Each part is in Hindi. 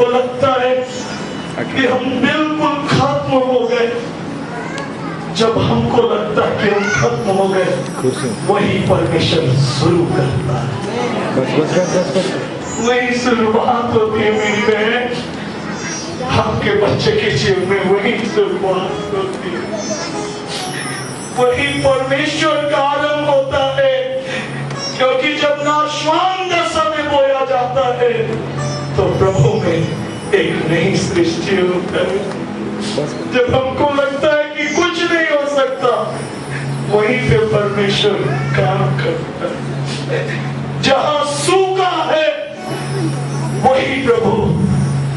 हमको लगता है कि हम बिल्कुल खत्म हो गए। जब हमको लगता है कि हम खत्म हो गए, वही परमेश्वर शुरू करता है। वही शुरुआत होती है मेरी बहन, आपके बच्चे के जीवन में वही शुरुआत होती है, वही परमेश्वर का आरंभ होता है। क्योंकि जब नाशवान का समय बोया जाता है तो प्रभु में एक नई सृष्टि होता है। जब हमको लगता है कि कुछ नहीं हो सकता, वहीं पे परमेश्वर काम करता है। जहां सूखा है वही प्रभु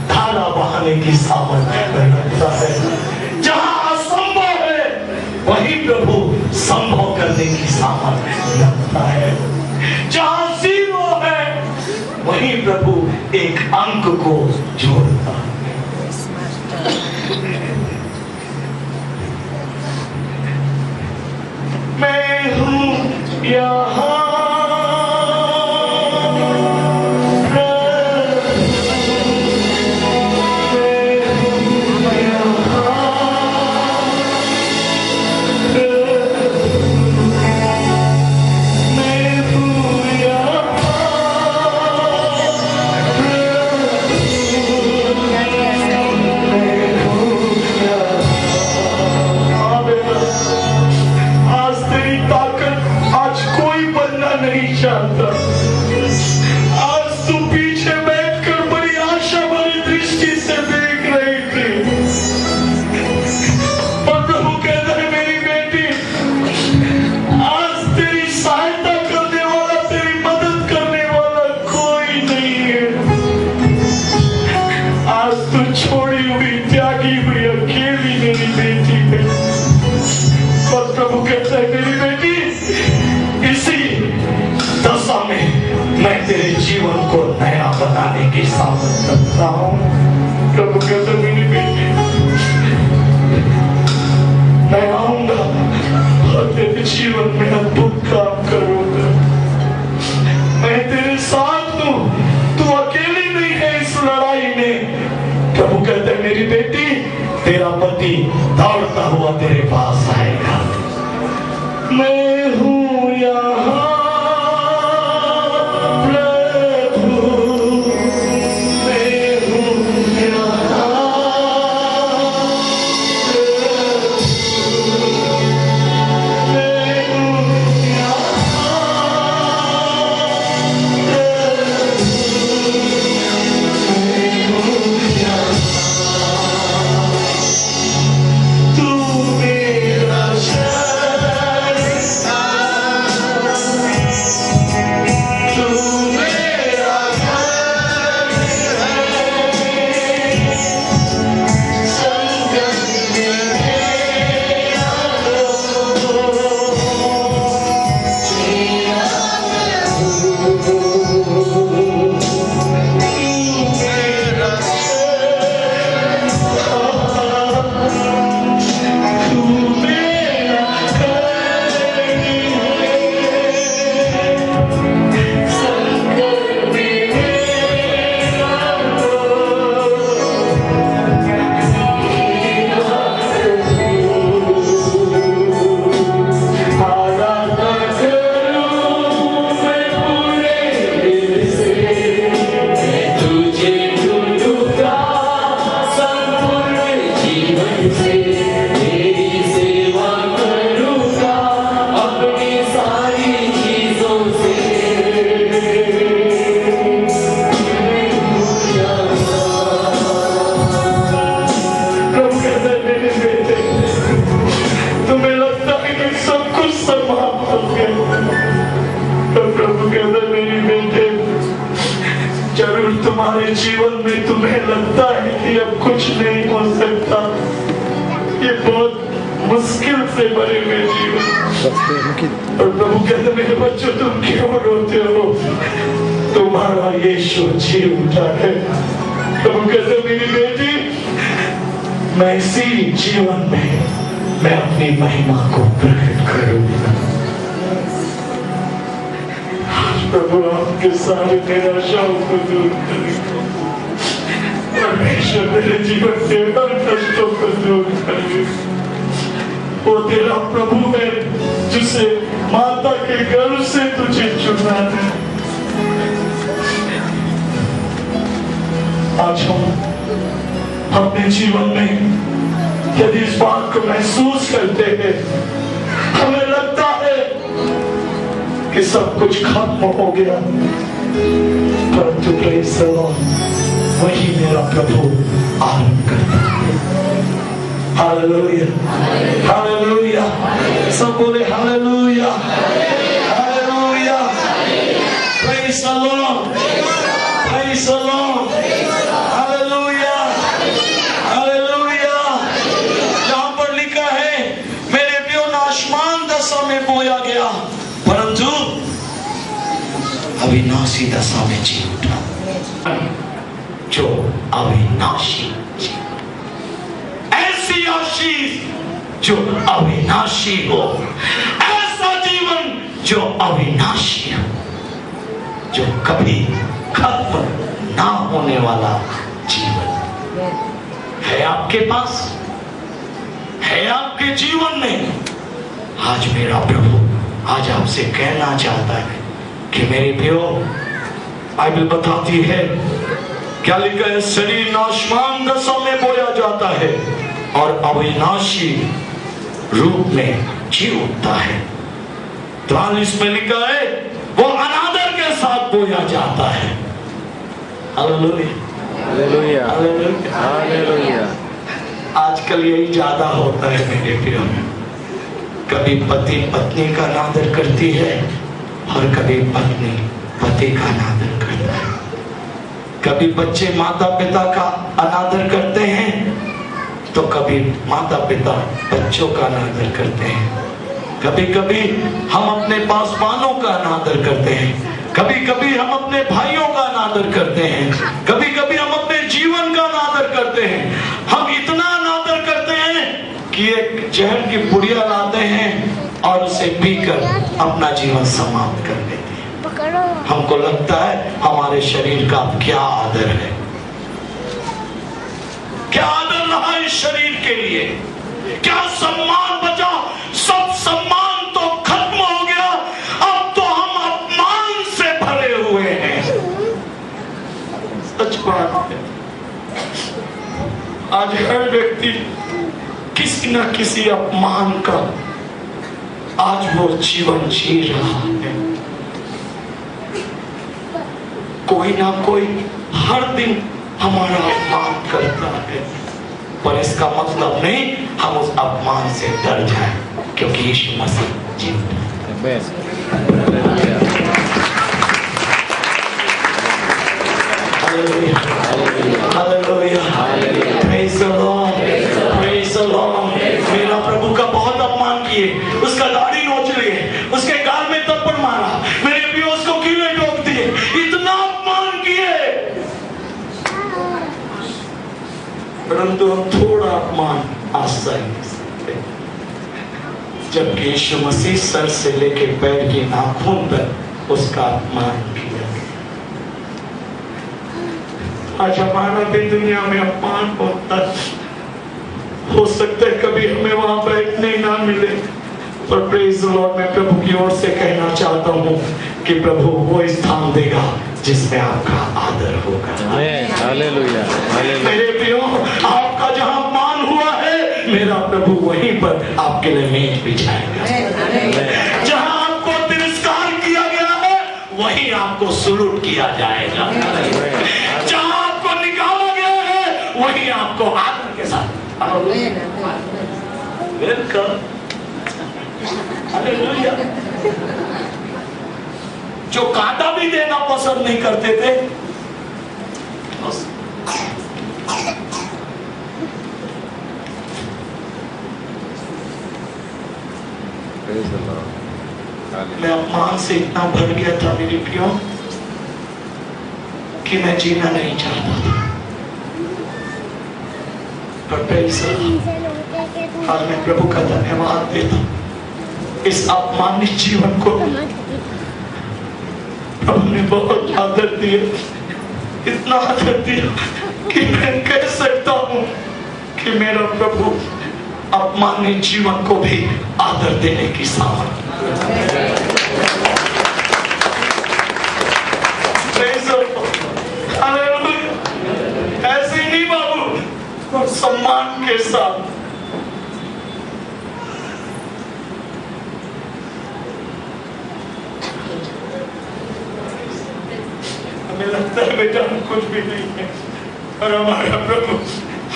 धारा बहाने की सामर्थ्य रखता है। जहां असंभव है वही प्रभु संभव करने की सामर्थ्य रखता है। जहां जीरो है वही प्रभु एक अंक को जोड़ता है। मैं हूँ यहाँ जीवन को नया बनाने की सामर्थ्य रखता हूँ। प्रभु कहते मेरी बेटी, मैं आऊंगा और तेरे जीवन में अद्भुत काम करूंगा। मैं तेरे साथ हूँ, तू अकेली नहीं है इस लड़ाई में। प्रभु कहते मेरी बेटी, तेरा पति दौड़ता हुआ तेरे पास आएगा। मैं हूँ यहाँ तुम्हारे जीवन में तुम्हें लगता है कि अब कुछ नहीं हो सकता, ये बहुत मुश्किल से भरे हुए जीवन। और प्रभु कहते मेरे बच्चों, तुम क्यों रोते हो? तुम्हारा यीशु जी उठा है। प्रभु कहते मेरी बेटी, मैं इसी जीवन में मैं अपनी महिमा को प्रकट करूंगा। प्रभु आपके सारे निराशाओं को दूर करें। परमेश्वर तेरे जीवन से हर कष्टों को दूर करे। वो तेरा प्रभु है जिसे माता के गर्भ से तुझे चुना है। आज हम अपने जीवन में यदि इस बात को महसूस करते हैं, हमें लगता है कि सब कुछ खत्म हो गया, परंतु प्रेज़ द लॉर्ड, वही मेरा प्रभु आरंभ करता है। हालेलुया, हालेलुया, सब बोले hallelujah, hallelujah, praise the Lord, praise the Lord, hallelujah, hallelujah. यहाँ पर लिखा है, मेरे प्रियो नाशमान दशा में बोया गया, परंतु अविनाशी दशा में जी उठा। जो अविनाशी, ऐसी आशीष जो अविनाशी हो, ऐसा जीवन जो अविनाशी हो, जो कभी खत्म ना होने वाला जीवन है आपके पास, है आपके जीवन में। आज मेरा प्रभु आज आपसे कहना चाहता है कि मेरे प्रियो, बाइबल बताती है, क्या लिखा है, शरीर नाशवान दशा में बोया जाता है और अविनाशी रूप में जी उठता है। 43 में लिखा है, वो अनादर के साथ बोया जाता है। Hallelujah, hallelujah, hallelujah. आजकल यही ज्यादा होता है मेरे प्रियो। कभी पति पत्नी का अनादर करती है और कभी पत्नी पति का अनादर करता है। कभी बच्चे माता पिता का अनादर करते हैं तो कभी माता पिता बच्चों का अनादर करते हैं। कभी कभी हम अपने पासवानों का अनादर करते हैं, कभी कभी हम अपने भाइयों का अनादर करते हैं, कभी कभी हम अपने जीवन का अनादर करते हैं। हम इतना अनादर करते हैं कि एक जहर की पुड़िया लाते हैं और उसे पीकर अपना जीवन समाप्त कर देते हैं। हमको लगता है हमारे शरीर का क्या आदर है, क्या आदर रहा इस शरीर के लिए, क्या सम्मान बचा। सब सम्मान तो खत्म हो गया, अब तो हम अपमान से भरे हुए हैं। सच बात है, आज हर व्यक्ति किसी न किसी अपमान का आज वो जीवन जी रहा है। कोई ना कोई हर दिन हमारा अपमान करता है, पर इसका मतलब नहीं हम उस अपमान से डर जाएं, क्योंकि यीशु मसीह जीवता है। Hallelujah, hallelujah, praise the Lord, praise the Lord. मेरा प्रभु का बहुत अपमान किए, उसका दाढ़ी नोच लिए, उसके गाल में थप्पड़ मारा, मेरे भी उसको कीले ठोक दिए, इतना अपमान किए, परंतु हम थोड़ा अपमान आसान नहीं सकते। जबकि यीशु मसीह सर से लेके पैर की नाखून तक उसका अपमान किया। आज हमारा भी दुनिया में अपमान होता है। हो सकता है कभी हमें वहां बैठने ना मिले, पर प्रेज़ द लॉर्ड, मैं प्रभु की ओर से कहना चाहता हूँ कि प्रभु वो स्थान देगा जिसमें आपका आदर होगा। Hallelujah, hallelujah. मेरे प्रियो, आपका जहां अपमान हुआ है, मेरा प्रभु वहीं पर आपके लिए मेज बिछाएगा। जहां आपको तिरस्कार किया गया है, वहीं आपको सलूट किया जाएगा। जहां आपको निकाला गया है, वहीं आपको आदर के साथ वेलकम। हालेलुया। जो कांटा भी देना पसंद नहीं करते थे, मैं अपमान से इतना भर गया था मेरे प्रियो कि मैं जीना नहीं चाहता था। पर आज मैं प्रभु का धन्यवाद देता हूं, इस अपमानित जीवन को प्रभु ने बहुत आदर दिया, इतना आदर दिया कि मैं कैसे सकता हूं कि मेरा प्रभु अपमानित जीवन को भी आदर देने की सामर्थ। ऐसे ही नहीं बाबू, और सम्मान के साथ। हमें लगता है बेटा हम कुछ भी नहीं है, और हमारा प्रभु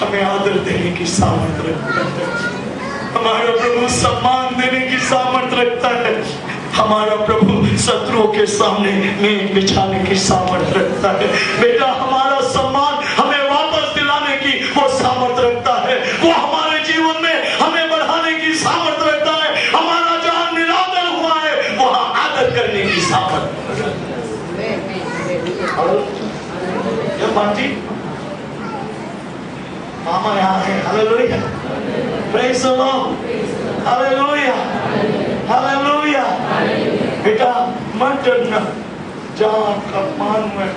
हमें आदर देने की सामर्थ रखता है। हमारा प्रभु सम्मान देने की सामर्थ रखता है। हमारा प्रभु शत्रुओं के सामने मेज बिछाने की सामर्थ रखता है। बेटा हमारा सम्मान हमें वापस दिलाने की वो सामर्थ रखता है। वो हमारे जीवन में हमें बढ़ाने की सामर्थ रखता है। हमारा जहां निरादर हुआ है वहां आदर करने की सामर्थ। मामा यहाँ है। Hallelujah, praise the Lord, hallelujah, hallelujah. बेटा मत डरना, जहाँ अपमान में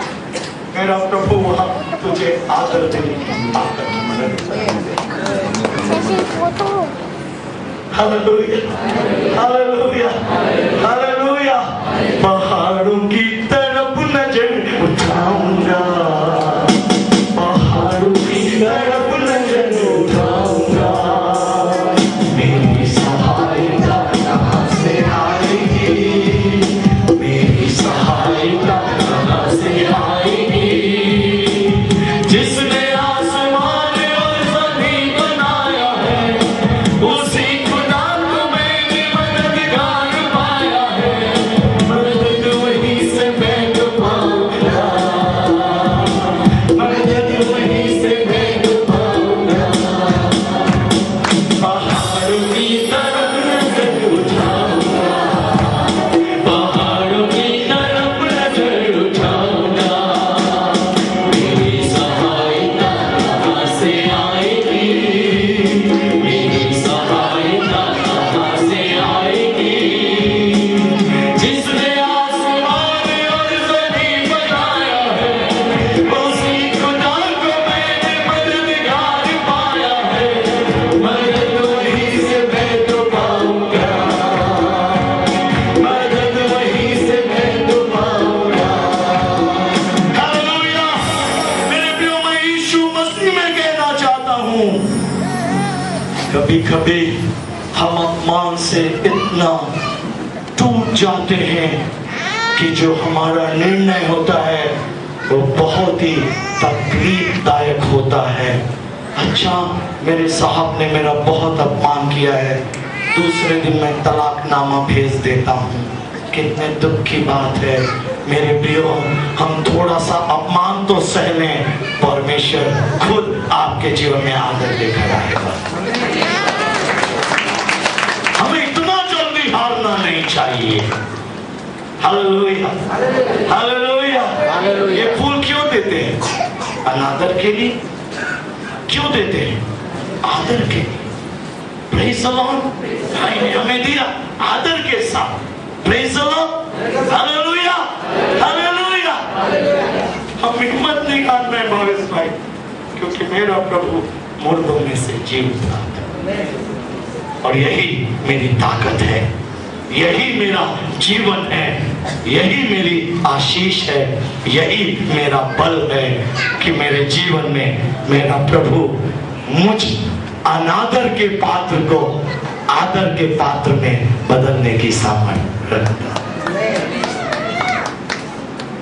मेरा प्रभु वहाँ तुझे आदर देने की ताकत मदद। Hallelujah, hallelujah, hallelujah. पहाड़ों की तरफ नजर उठाऊंगा, पहाड़ों की तरफ नजर उठाऊंगा। मेरी सहायता कहाँ से आएगी, मेरी सहायता कहाँ से आएगी। जिसने आसमान और जमीन बनाया है, उसी खुदा को मैंने मददगार पाया है। मदद वहीं से मैं पाऊंगा, मदद वहीं से मैं पाऊंगा। पहाड़ों की तरफ नजर उठाऊंगा, पहाड़ों की तरफ नजर उठाऊंगा। मेरी सहायता कहाँ से आएगी, मेरी सहायता कहाँ से आएगी। जिसने आसमान और जमीन बनाया है, उसी खुदा को मैंने मददगार पाया है। मदद वहीं से मैं तो पाऊंगा, मदद वहीं से मैं तो पाऊंगा। हालेलुया। मेरे प्रियो, मैं यीशु मसीह में कहना चाहता हूँ, कभी कभी हम अपमान से इतना टूट जाते हैं कि जो हमारा निर्णय होता है वो बहुत ही तकलीफदायक होता है। अच्छा, मेरे साहब ने मेरा बहुत अपमान किया है, दूसरे दिन मैं तलाकनामा भेज देता हूँ। कितने दुख की बात है मेरे प्रियो। हम थोड़ा सा अपमान तो सह लें, परमेश्वर खुद आपके जीवन में आदर लेकर आएगा। हमें इतना जल्दी हारना नहीं चाहिए। Hallelujah, hallelujah. ये फूल क्यों देते हैं? अनादर के लिए। क्यों देते हैं? आदर के लिए। Praise the Lord. भाई ने हमें दिया आदर के साथ। Praise the Lord, hallelujah, hallelujah. हम हिम्मत नहीं हारना है भावेश भाई, क्योंकि मेरा प्रभु मुर्दों में से जी उठा है। और यही मेरी ताकत है, यही मेरा जीवन है, यही मेरी आशीष है, यही मेरा बल है कि मेरे जीवन में मेरा प्रभु मुझ अनादर के पात्र को आदर के पात्र में बदलने की सामर्थ्य रखता।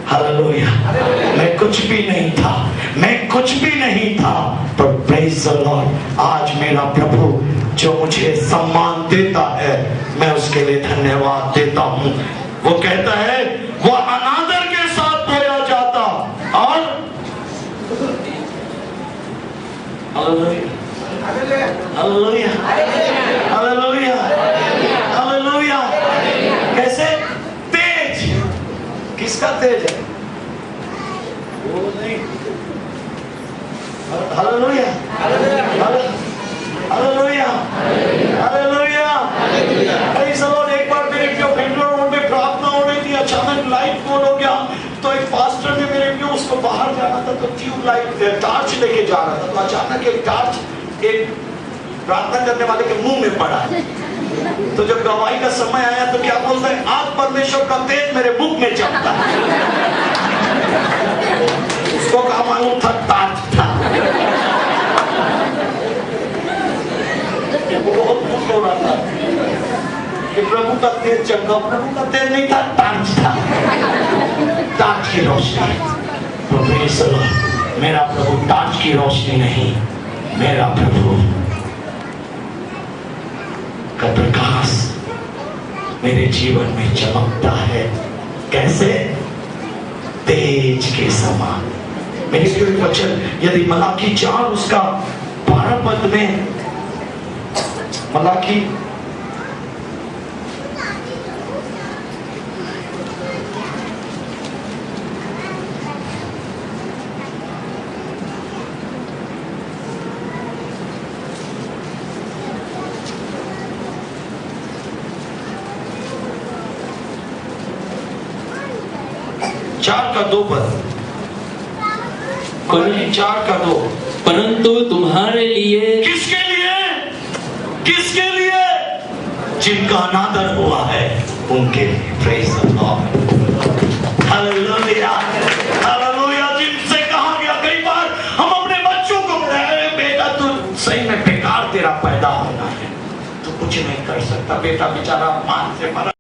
हालेलुया। मैं कुछ भी नहीं था, मैं कुछ भी नहीं था, पर प्रेज़ द लॉर्ड, आज मेरा प्रभु जो मुझे सम्मान देता है, मैं उसके लिए धन्यवाद देता हूँ। वो कहता है वो अनादर के साथ बोया जाता और हालेलुया, हालेलुया, हालेलुया, हालेलुया। कैसे? तेज। किसका तेज है? वो नहीं। Hallelujah, hallelujah, hallelujah. Praise the Lord. एक बार मेरे जो बेंगलोर रोड में प्रार्थना हो रही थी, अचानक लाइट बोल हो गया, तो एक पास्टर ने मेरे को उसको बाहर जाना था, तो ट्यूब लाइट टॉर्च लेके जा रहा था, तो अचानक एक टॉर्च एक प्रार्थना करने वाले के मुंह में पड़ा। तो जब गवाही का समय आया तो क्या बोलता है, आज परमेश्वर का तेज मेरे मुख में चमका। उसको कहा मालूम था टॉर्च था। वो बहुत खुश हो रहा था कि प्रभु का तेज चमका। प्रभु का तेज नहीं था, टॉर्च था, टॉर्च की रोशनी। मेरा प्रभु टॉर्च की रोशनी नहीं, मेरा प्रभु का प्रकाश मेरे जीवन में चमकता है। कैसे? तेज के समान। मेरे प्रिय वचन, यदि मलाकी 4 उसका 12 पद में, मलाकी चार का 2 पद, 4 का 2। परंतु तुम्हारे लिए, किसके लिए? किसके लिए? जिनका अनादर हुआ है उनके लिए। Praise the Lord, hallelujah, hallelujah. जिनसे कहा गया कई बार हम अपने बच्चों को बताए, बेटा तू सही में बेकार तेरा पैदा होना है, तू कुछ नहीं कर सकता, बेटा बेचारा मान से मरा।